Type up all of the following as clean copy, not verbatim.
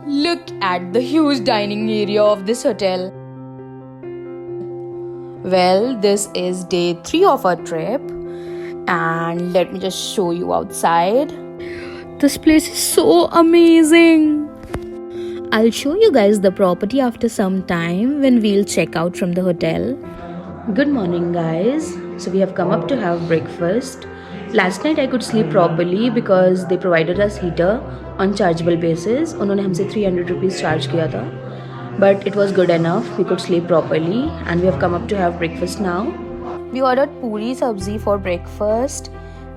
Look at the huge dining area of this hotel. Well, this is day 3 of our trip, and let me just show you outside. This place is so amazing. I'll show you guys the property after some time when we'll check out from the hotel. Good morning, guys. So we have come up to have breakfast. Last night I could sleep properly because they provided us heater on chargeable basis. उन्होंने हमसे 300 rupees charge किया था. But it was good enough. We could sleep properly and we have come up to have breakfast now. We ordered puri sabzi for breakfast.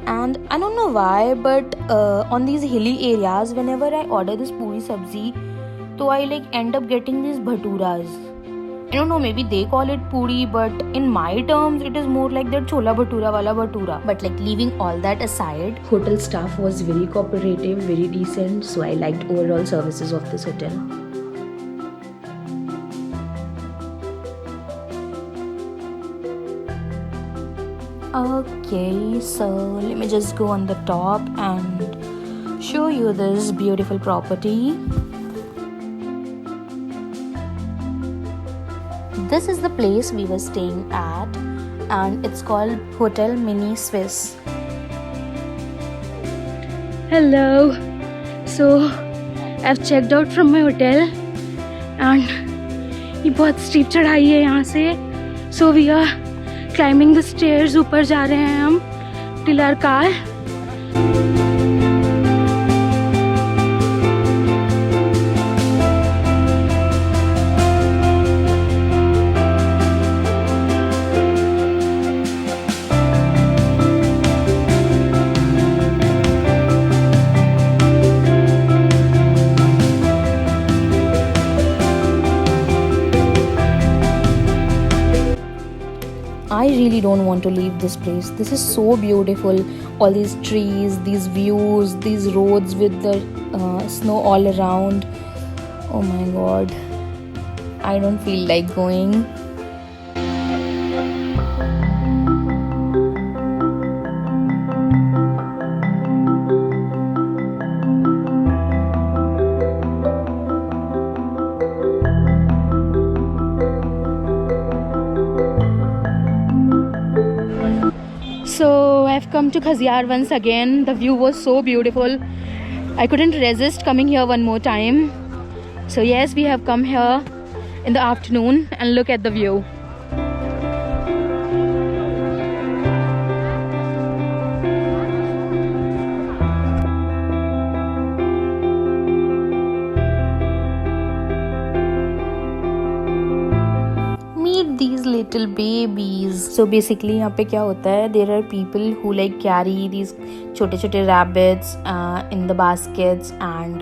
And I don't know why, but on these hilly areas, whenever I order this puri sabzi, so I end up getting these bhaturas. I don't know, maybe they call it puri, but in my terms, it is more like that chola bhatura wala bhatura. But leaving all that aside, hotel staff was very cooperative, very decent, so I liked overall services of this hotel. Okay, so let me just go on the top and show you this beautiful property. This is the place we were staying at, and it's called Hotel Mini Swiss. Hello. So I've checked out from my hotel and ये बहुत steep चढ़ाई है यहाँ से. So we are climbing the stairs. ऊपर जा रहे हैं हम till our car. I really don't want to leave this place. This is so beautiful. All these trees, these views, these roads with the snow all around. Oh my god. I don't feel like going. So I've come to Khaziar once again. The view was so beautiful. I couldn't resist coming here one more time. So yes, we have come here in the afternoon and look at the view. These little babies. So basically यहाँ पे क्या होता है, there are people who carry these छोटे छोटे rabbits in the baskets, and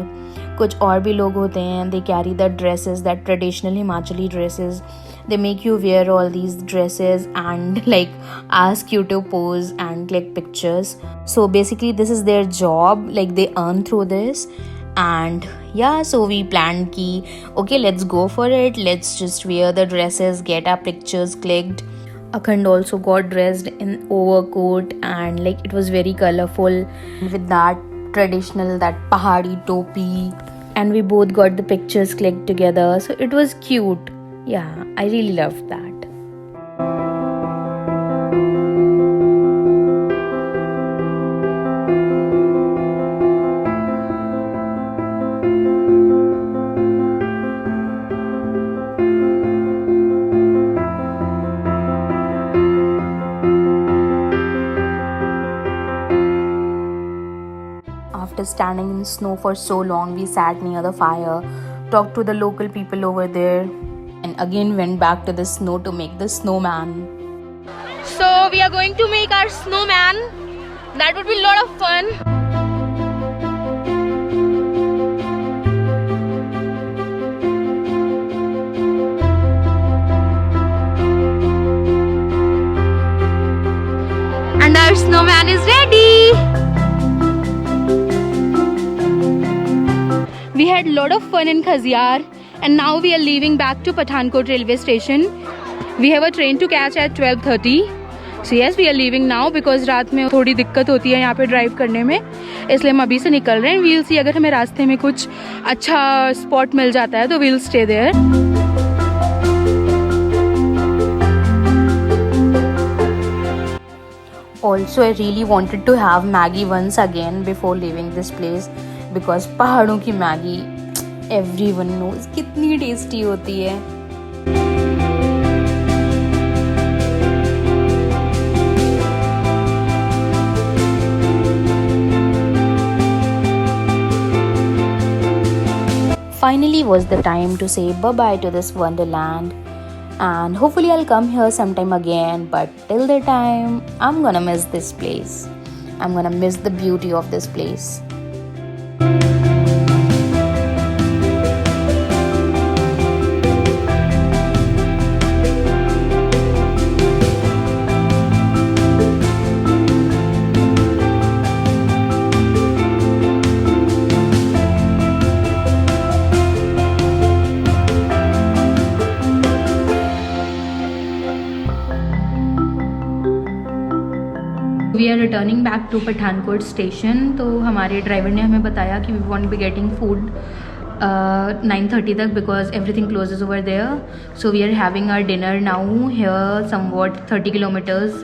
कुछ और भी लोग होते हैं, they carry the dresses, that traditional Himachali dresses. They make you wear all these dresses and ask you to pose and click pictures. So basically this is their job, they earn through this. And yeah, so we planned ki okay, let's go for it, let's just wear the dresses, get our pictures clicked. Akhand also got dressed in overcoat and it was very colorful with that traditional, that pahadi topi, and we both got the pictures clicked together, so it was cute. Yeah, I really loved that. After standing in the snow for so long, we sat near the fire, talked to the local people over there, and again went back to the snow to make the snowman. So we are going to make our snowman. That would be a lot of fun. And our snowman is ready. We had a lot of fun in Khaziar, and now we are leaving back to Pathankot railway station. We have a train to catch at 12:30. So yes we are leaving now because रात में थोड़ी दिक्कत होती है यहाँ पे drive करने में, इसलिए हम अभी से निकल रहे हैं. वील सी अगर हमें रास्ते में कुछ अच्छा स्पॉट मिल जाता है तो we'll stay there. Also, I really wanted to have Maggie once again before leaving this place because पहाड़ों की मैगी everyone knows कितनी टेस्टी होती है. Finally was the time to say bye-bye to this wonderland. And hopefully I'll come here sometime again, but till the time I'm gonna miss this place. I'm gonna miss the beauty of this place. We are returning back to Pathankot station. तो हमारे driver ने हमें बताया कि we won't be getting food 9:30 तक because everything closes over there. So we are having our dinner now here somewhat 30 kilometers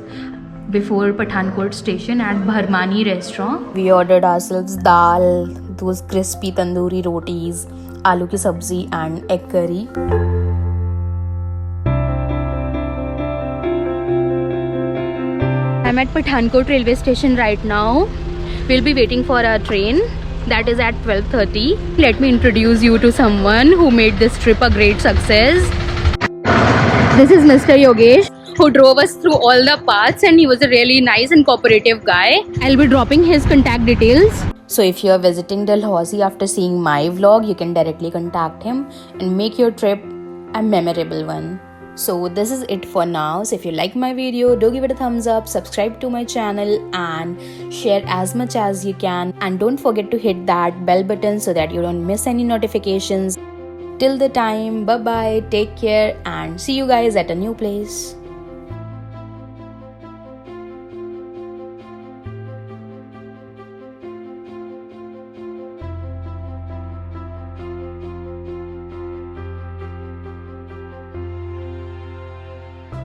before Pathankot station at Bharmani restaurant. We ordered ourselves dal, those crispy tandoori rotis, aloo ki sabzi and egg curry. I'm at Pathankot railway station right now. We'll be waiting for our train that is at 12:30. Let me introduce you to someone who made this trip a great success. This is Mr. Yogesh, who drove us through all the paths, and he was a really nice and cooperative guy. I'll be dropping his contact details. So if you are visiting Dalhousie after seeing my vlog, you can directly contact him and make your trip a memorable one. So this is it for now. So if you like my video, do give it a thumbs up, subscribe to my channel and share as much as you can, and don't forget to hit that bell button so that you don't miss any notifications. Till the time, bye bye, take care and see you guys at a new place.